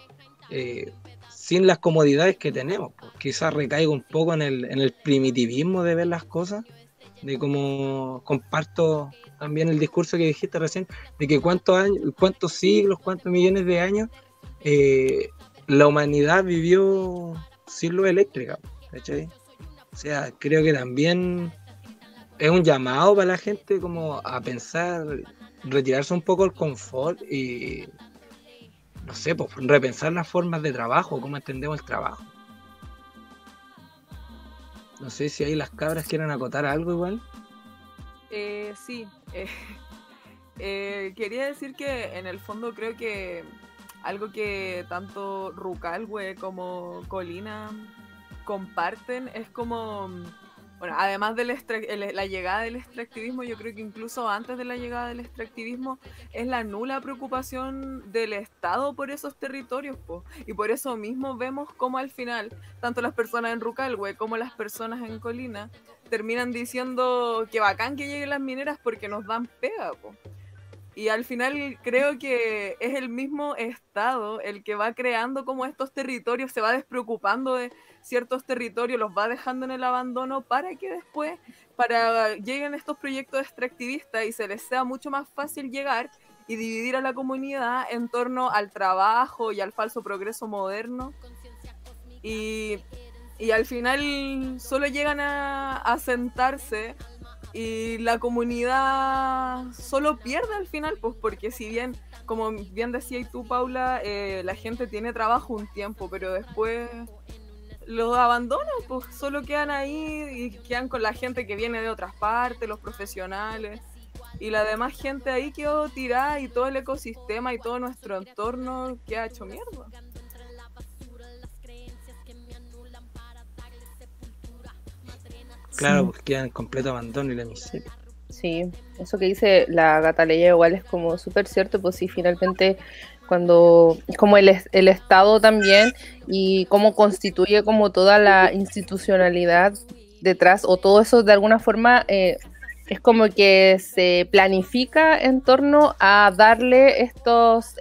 Speaker 4: sin las comodidades que tenemos. Pues quizás recaiga un poco en el primitivismo de ver las cosas, de cómo comparto también el discurso que dijiste recién, de que cuántos siglos, cuántos millones de años la humanidad vivió sin luz eléctrica, ¿cachai? O sea, creo que también es un llamado para la gente como a pensar, retirarse un poco el confort y, no sé, pues repensar las formas de trabajo, cómo entendemos el trabajo. No sé si ahí las cabras quieren acotar algo igual.
Speaker 2: Sí. Quería decir que en el fondo creo que algo que tanto Rucalhue como Colina comparten es como, bueno, además de la llegada del extractivismo, yo creo que incluso antes de la llegada del extractivismo es la nula preocupación del Estado por esos territorios, po. Y por eso mismo vemos como al final tanto las personas en Rucalhue como las personas en Colina terminan diciendo que bacán que lleguen las mineras porque nos dan pega, po. Y al final creo que es el mismo Estado el que va creando como estos territorios, se va despreocupando de ciertos territorios, los va dejando en el abandono para que después lleguen estos proyectos extractivistas y se les sea mucho más fácil llegar y dividir a la comunidad en torno al trabajo y al falso progreso moderno. Y al final solo llegan a sentarse y la comunidad solo pierde al final, pues porque si bien, como bien decías tú, Paula, la gente tiene trabajo un tiempo, pero después los abandonan, pues solo quedan ahí y quedan con la gente que viene de otras partes, los profesionales, y la demás gente ahí quedó tirada y todo el ecosistema y todo nuestro entorno queda hecho mierda.
Speaker 4: Claro, pues quedan en completo abandono y la miseria.
Speaker 3: Sí, eso que dice la Gata Leya igual es como súper cierto, pues sí, finalmente cuando, como el Estado también, y cómo constituye como toda la institucionalidad detrás, o todo eso de alguna forma es como que se planifica en torno a darle estos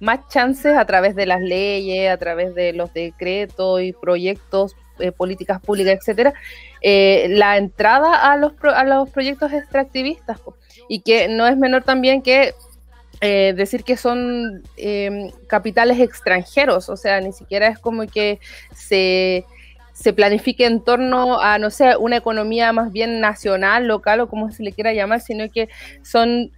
Speaker 3: más chances a través de las leyes, a través de los decretos y proyectos, políticas públicas, etcétera, la entrada a los proyectos extractivistas, y que no es menor también que decir que son capitales extranjeros, o sea, ni siquiera es como que se planifique en torno a, no sé, una economía más bien nacional, local o como se le quiera llamar, sino que son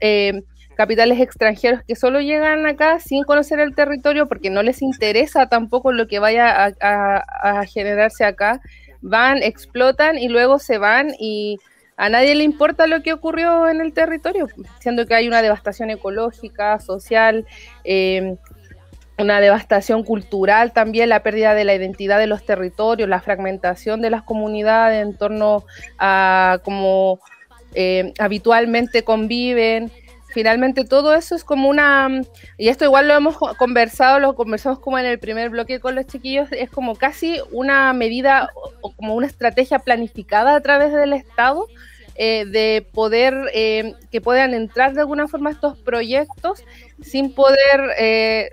Speaker 3: capitales extranjeros que solo llegan acá sin conocer el territorio porque no les interesa tampoco lo que vaya a generarse acá. Van, explotan y luego se van y a nadie le importa lo que ocurrió en el territorio, siendo que hay una devastación ecológica, social, una devastación cultural también, la pérdida de la identidad de los territorios, la fragmentación de las comunidades en torno a cómo habitualmente conviven. Finalmente todo eso es como y esto igual lo conversamos como en el primer bloque con los chiquillos, es como casi una medida o como una estrategia planificada a través del Estado de poder, que puedan entrar de alguna forma a estos proyectos sin poder,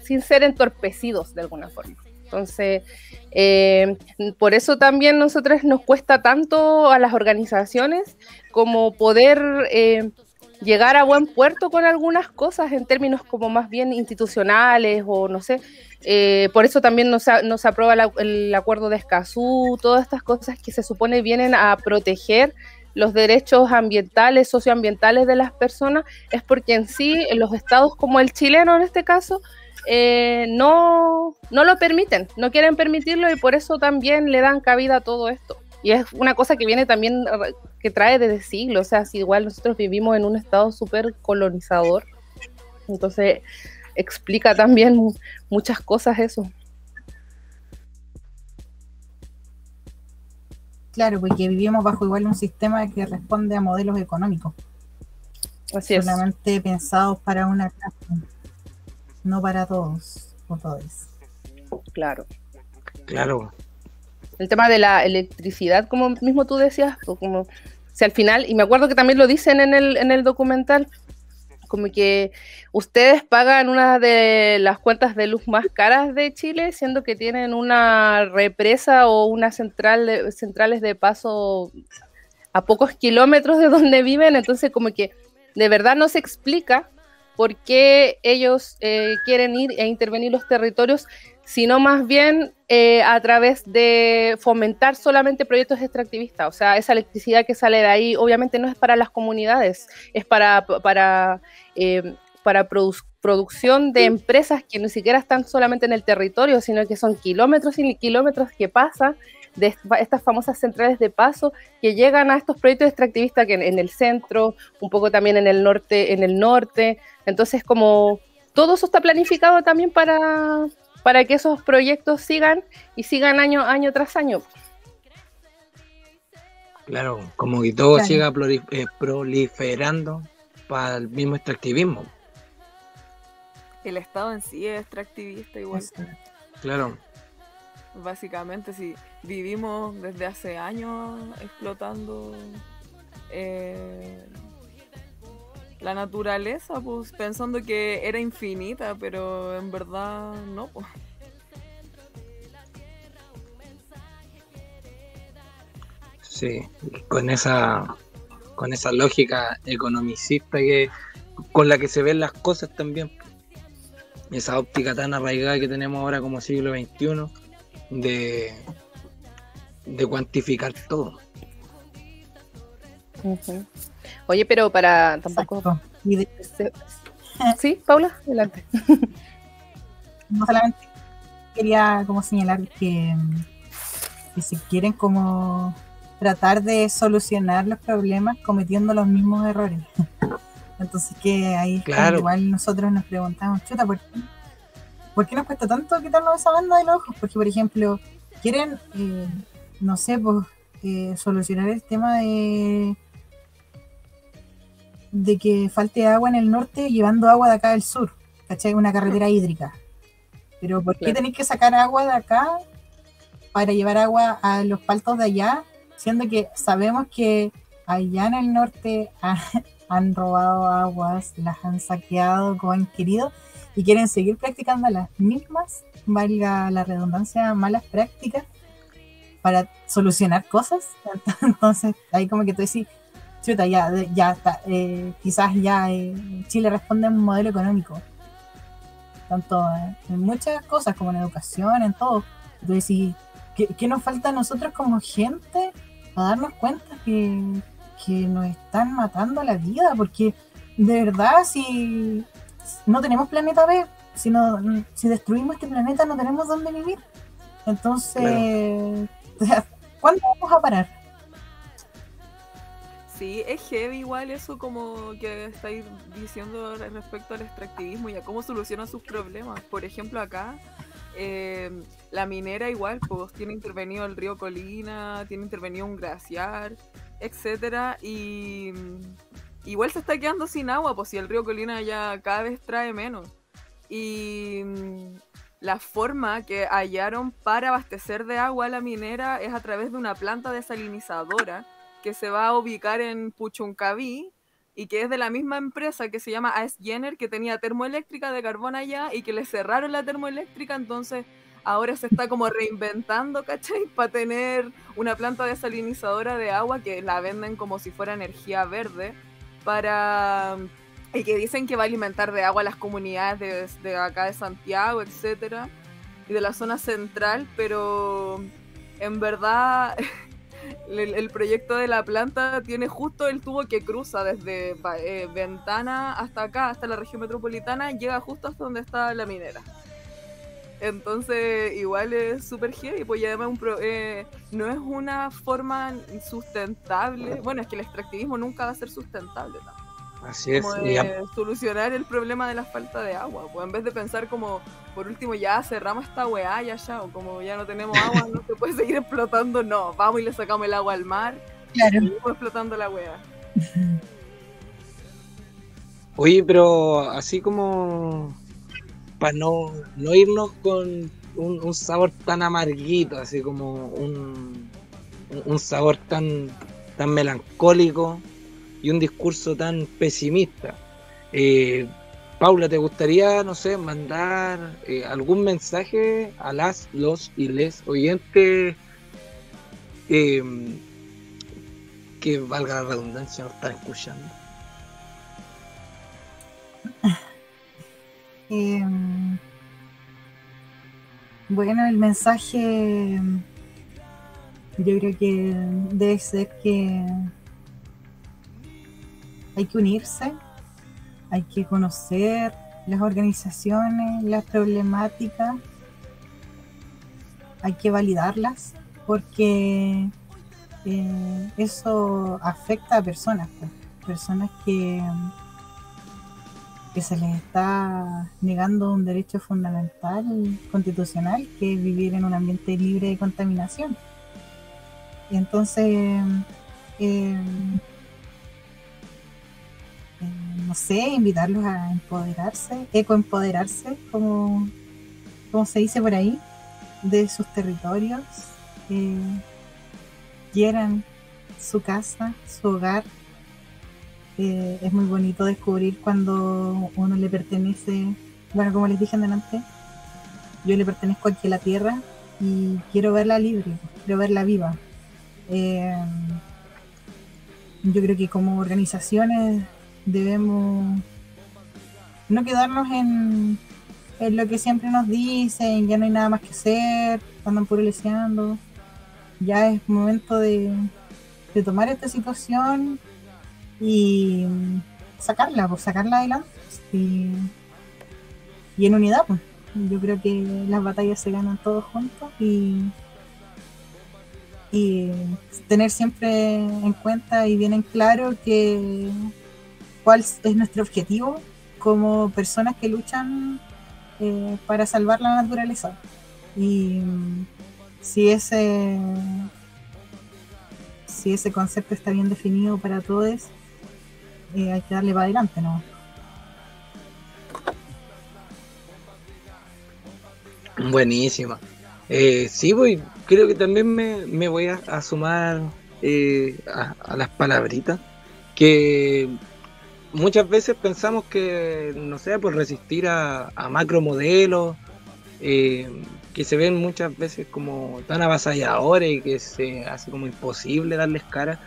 Speaker 3: sin ser entorpecidos de alguna forma. Entonces, por eso también nosotros nos cuesta tanto a las organizaciones como poder llegar a buen puerto con algunas cosas en términos como más bien institucionales o no sé. Por eso también no se aprueba el acuerdo de Escazú, todas estas cosas que se supone vienen a proteger los derechos ambientales, socioambientales de las personas, es porque en sí, en los estados como el chileno en este caso, no lo permiten, no quieren permitirlo y por eso también le dan cabida a todo esto. Y es una cosa que viene también, que trae desde siglos, o sea, si igual nosotros vivimos en un estado súper colonizador, entonces explica también muchas cosas eso.
Speaker 5: Claro, porque vivimos bajo igual un sistema que responde a modelos económicos.
Speaker 3: Así es.
Speaker 5: Solamente pensados para una clase, no para todos o todos.
Speaker 3: Claro.
Speaker 4: Claro.
Speaker 3: El tema de la electricidad, como mismo tú decías, como si al final, y me acuerdo que también lo dicen en el documental, como que ustedes pagan una de las cuentas de luz más caras de Chile, siendo que tienen una represa o una centrales de paso a pocos kilómetros de donde viven, entonces como que de verdad no se explica por qué ellos quieren ir e intervenir los territorios, sino más bien a través de fomentar solamente proyectos extractivistas. O sea, esa electricidad que sale de ahí obviamente no es para las comunidades, es para producción de empresas que ni siquiera están solamente en el territorio, sino que son kilómetros y kilómetros que pasan de estas famosas centrales de paso que llegan a estos proyectos extractivistas que en el centro, un poco también en el norte. Entonces, como todo eso está planificado también para que esos proyectos sigan año tras año.
Speaker 4: Claro, como que todo
Speaker 5: Claro.
Speaker 4: siga proliferando para el mismo extractivismo.
Speaker 2: El Estado en sí es extractivista igual.
Speaker 4: Claro.
Speaker 2: Básicamente, si vivimos desde hace años explotando la naturaleza, pues pensando que era infinita, pero en verdad no, pues.
Speaker 4: Sí, con esa lógica economicista con la que se ven las cosas también. Esa óptica tan arraigada que tenemos ahora como siglo XXI de cuantificar todo.
Speaker 3: Uh-huh. Oye, pero para tampoco...
Speaker 5: Exacto. Y
Speaker 3: Sí, Paula, adelante.
Speaker 5: no solamente quería como señalar que si quieren como tratar de solucionar los problemas cometiendo los mismos errores. Entonces que ahí
Speaker 4: Claro.
Speaker 5: igual nosotros nos preguntamos, chuta, ¿por qué nos cuesta tanto quitarnos esa banda de los ojos? Porque, por ejemplo, quieren, no sé, pues solucionar el tema de que falte agua en el norte llevando agua de acá del sur, ¿cachai? Una carretera hídrica. Pero ¿por qué tenéis que sacar agua de acá para llevar agua a los paltos de allá? Siendo que sabemos que allá en el norte han robado aguas, las han saqueado como han querido y quieren seguir practicando las mismas, valga la redundancia, malas prácticas para solucionar cosas. Entonces ahí como que tú decís, chuta, ya está, quizás ya Chile responde a un modelo económico, tanto en muchas cosas como en educación, en todo. Tú decís, ¿qué nos falta a nosotros como gente para darnos cuenta que nos están matando la vida? Porque de verdad, si no tenemos planeta B, si destruimos este planeta no tenemos dónde vivir. Entonces, claro. ¿Cuándo vamos a parar?
Speaker 2: Sí, es heavy igual eso como que estáis diciendo respecto al extractivismo y a cómo solucionan sus problemas. Por ejemplo, acá la minera igual, pues tiene intervenido el río Colina, tiene intervenido un glaciar, etcétera, y igual se está quedando sin agua, pues si el río Colina ya cada vez trae menos. Y la forma que hallaron para abastecer de agua a la minera es a través de una planta desalinizadora que se va a ubicar en Puchuncaví y que es de la misma empresa que se llama AS Jenner, que tenía termoeléctrica de carbón allá y que le cerraron la termoeléctrica, entonces ahora se está como reinventando, ¿cachai? Para tener una planta desalinizadora de agua que la venden como si fuera energía verde para... Y que dicen que va a alimentar de agua a las comunidades de acá de Santiago, etcétera, y de la zona central, pero en verdad el proyecto de la planta tiene justo el tubo que cruza desde Ventana hasta acá, hasta la región metropolitana, llega justo hasta donde está la minera. Entonces igual es súper heavy, pues y además no es una forma sustentable, bueno, es que el extractivismo nunca va a ser sustentable también.
Speaker 1: Así es.
Speaker 2: Como de solucionar el problema de la falta de agua, pues en vez de pensar como, por último, ya cerramos esta weá, ya, o como ya no tenemos agua, no se puede seguir explotando, no, vamos y le sacamos el agua al mar,
Speaker 5: Claro.
Speaker 2: y seguimos explotando la weá.
Speaker 1: Oye, pero así como para no irnos con un sabor tan amarguito, así como un sabor tan melancólico y un discurso tan pesimista. Paula, ¿te gustaría, no sé, mandar algún mensaje a los y les oyentes que, valga la redundancia, nos están escuchando?
Speaker 5: Bueno, el mensaje yo creo que debe ser que hay que unirse, hay que conocer las organizaciones, las problemáticas, hay que validarlas, porque eso afecta a personas, pues, personas que se les está negando un derecho fundamental constitucional, que es vivir en un ambiente libre de contaminación. Y entonces no sé, invitarlos a empoderarse, ecoempoderarse, como se dice por ahí, de sus territorios, quieran su casa, su hogar. Es muy bonito descubrir cuando uno le pertenece, bueno, como les dije delante, yo le pertenezco aquí a la tierra y quiero verla libre, quiero verla viva. Yo creo que como organizaciones debemos no quedarnos en lo que siempre nos dicen, ya no hay nada más que hacer, andan puro leseando. Ya es momento de tomar esta situación y sacarla adelante y en unidad, pues. Yo creo que las batallas se ganan todos juntos y tener siempre en cuenta y bien en claro que cuál es nuestro objetivo como personas que luchan para salvar la naturaleza. Y si ese concepto está bien definido para todos, hay que darle para adelante, ¿no?
Speaker 1: Buenísima. Sí, voy, creo que también me voy a sumar a las palabritas, que muchas veces pensamos que, no sé, por resistir a macromodelos que se ven muchas veces como tan avasalladores y que se hace como imposible darles cara,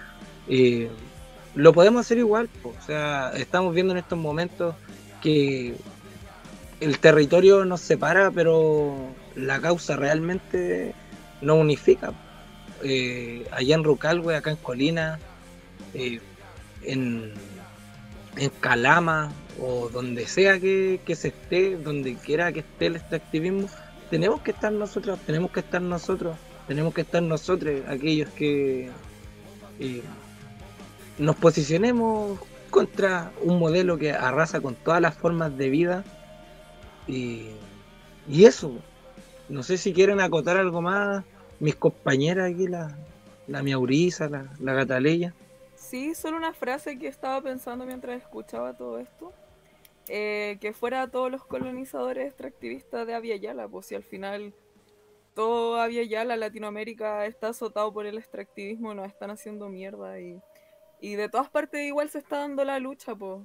Speaker 1: lo podemos hacer igual, po. O sea, estamos viendo en estos momentos que el territorio nos separa, pero la causa realmente nos unifica. Allá en Rucalhue, acá en Colina, en Calama o donde sea que se esté, donde quiera que esté el extractivismo, tenemos que estar nosotros, aquellos que nos posicionemos contra un modelo que arrasa con todas las formas de vida. Y eso, no sé si quieren acotar algo más, mis compañeras aquí, la Miaurisa, la Cataleya.
Speaker 2: Sí, solo una frase que estaba pensando mientras escuchaba todo esto. Que fuera a todos los colonizadores extractivistas de Abya Yala, pues si al final todavía ya la Latinoamérica está azotado por el extractivismo, nos están haciendo mierda y de todas partes igual se está dando la lucha, pues.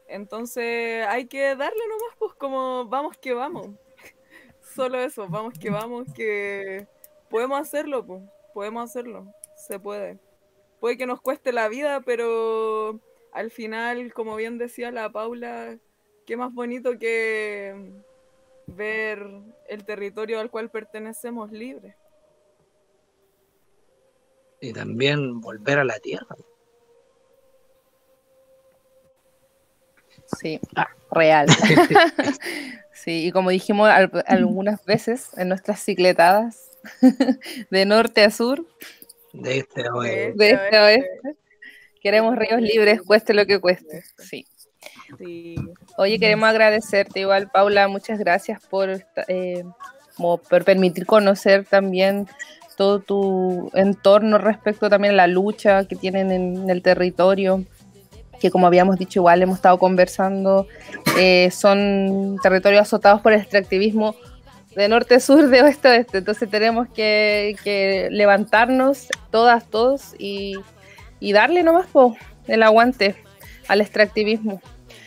Speaker 2: Entonces hay que darle nomás, pues como vamos que vamos. Solo eso, vamos, que podemos hacerlo, pues. Podemos hacerlo, se puede. Puede que nos cueste la vida, pero al final, como bien decía la Paula, qué más bonito que ver el territorio al cual pertenecemos libre.
Speaker 1: Y también volver a la tierra.
Speaker 3: Sí, real. Sí, y como dijimos algunas veces en nuestras cicletadas, de norte a sur,
Speaker 1: De este a oeste.
Speaker 3: de este a oeste, queremos ríos libres, cueste lo que cueste. Sí.
Speaker 2: Sí.
Speaker 3: Oye, queremos agradecerte igual, Paula, muchas gracias por permitir conocer también todo tu entorno respecto también a la lucha que tienen en el territorio, que como habíamos dicho igual hemos estado conversando, son territorios azotados por el extractivismo de norte a sur, de oeste a oeste, entonces tenemos que levantarnos todas, todos y darle nomás el aguante al extractivismo.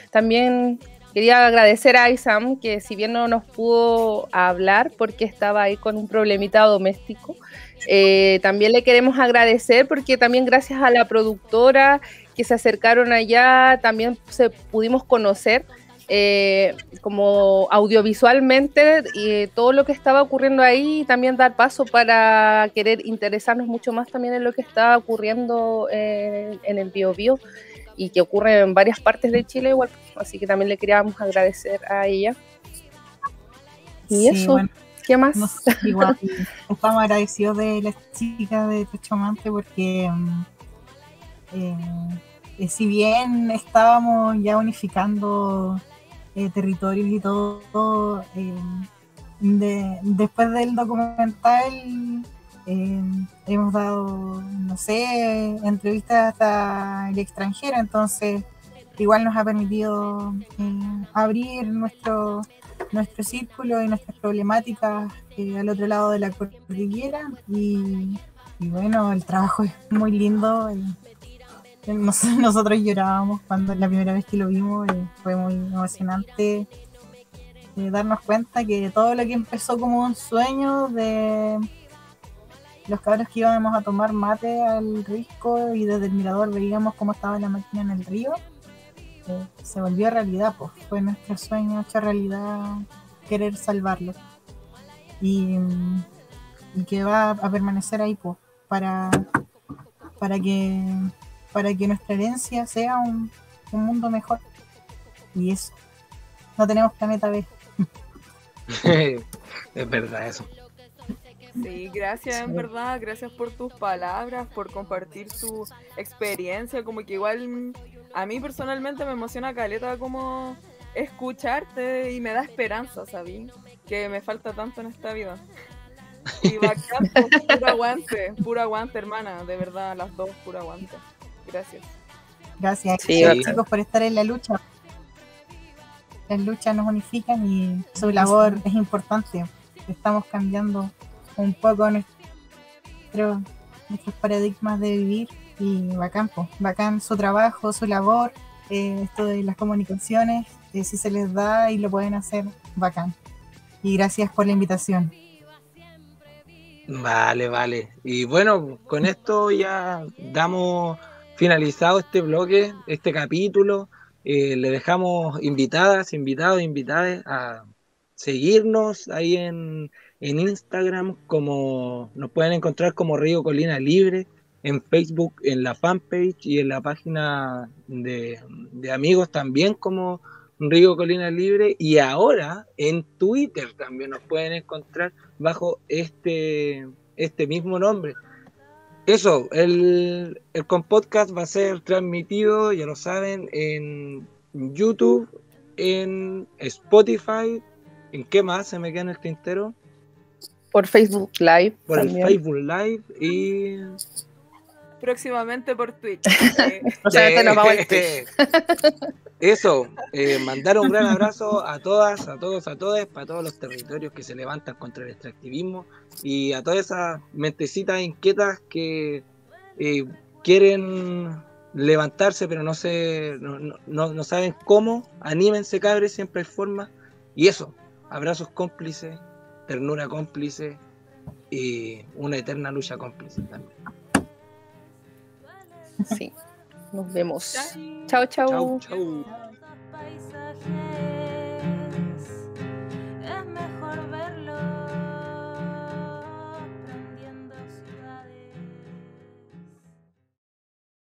Speaker 3: También quería agradecer a Isam, que si bien no nos pudo hablar porque estaba ahí con un problemita doméstico, también le queremos agradecer porque también gracias a la productora que se acercaron allá, también pudimos conocer como audiovisualmente todo lo que estaba ocurriendo ahí y también dar paso para querer interesarnos mucho más también en lo que está ocurriendo en el Biobío y que ocurre en varias partes de Chile igual, así que también le queríamos agradecer a ella. Y sí, eso, bueno, ¿qué más?
Speaker 5: Igual, estamos agradecidos de la chica de Techomante porque si bien estábamos ya unificando territorios y todo, después del documental hemos dado, no sé, entrevistas hasta el extranjero, entonces igual nos ha permitido abrir nuestro círculo y nuestras problemáticas al otro lado de la cordillera y bueno, el trabajo es muy lindo. Nosotros llorábamos cuando la primera vez que lo vimos, fue muy emocionante darnos cuenta que todo lo que empezó como un sueño de los cabros que íbamos a tomar mate al risco y desde el mirador veíamos cómo estaba la máquina en el río, se volvió realidad, pues fue nuestro sueño hecho realidad, querer salvarlo y que va a permanecer ahí, pues, para que nuestra herencia sea un mundo mejor. Y eso, no tenemos planeta B.
Speaker 1: Es verdad eso.
Speaker 2: Sí, gracias, en verdad, gracias por tus palabras, por compartir tu experiencia, como que igual a mí personalmente me emociona caleta como escucharte y me da esperanza, ¿sabí? Que me falta tanto en esta vida. Y bacán, puro aguante, hermana, de verdad, las dos, puro aguante. Gracias.
Speaker 5: Gracias,
Speaker 3: sí,
Speaker 5: chicos, por estar en la lucha. Las luchas nos unifican y su labor es importante. Estamos cambiando un poco nuestros paradigmas de vivir y bacán su trabajo, su labor, esto de las comunicaciones, si se les da y lo pueden hacer, bacán. Y gracias por la invitación.
Speaker 1: Vale. Y bueno, con esto ya damos finalizado este bloque, este capítulo. Le dejamos invitadas a seguirnos ahí en Instagram, como nos pueden encontrar como Río Colina Libre, en Facebook, en la fanpage y en la página de amigos también como Río Colina Libre, y ahora en Twitter también nos pueden encontrar bajo este mismo nombre. Eso, el Compodcast va a ser transmitido, ya lo saben, en YouTube, en Spotify, ¿en qué más se me queda en el tintero?
Speaker 3: Por Facebook Live.
Speaker 1: Por
Speaker 3: también.
Speaker 1: el Facebook Live y...
Speaker 2: próximamente por Twitch.
Speaker 3: O sea, nos vamos al Twitch.
Speaker 1: Eso, mandar un gran abrazo a todas, a todos, a todas, para todos los territorios que se levantan contra el extractivismo y a todas esas mentecitas inquietas que quieren levantarse pero no saben cómo. Anímense, cabres, siempre hay forma. Y eso, abrazos cómplices, ternura cómplice y una eterna lucha cómplice también.
Speaker 3: Sí, nos vemos. Chao, chao.
Speaker 1: Chau, chau.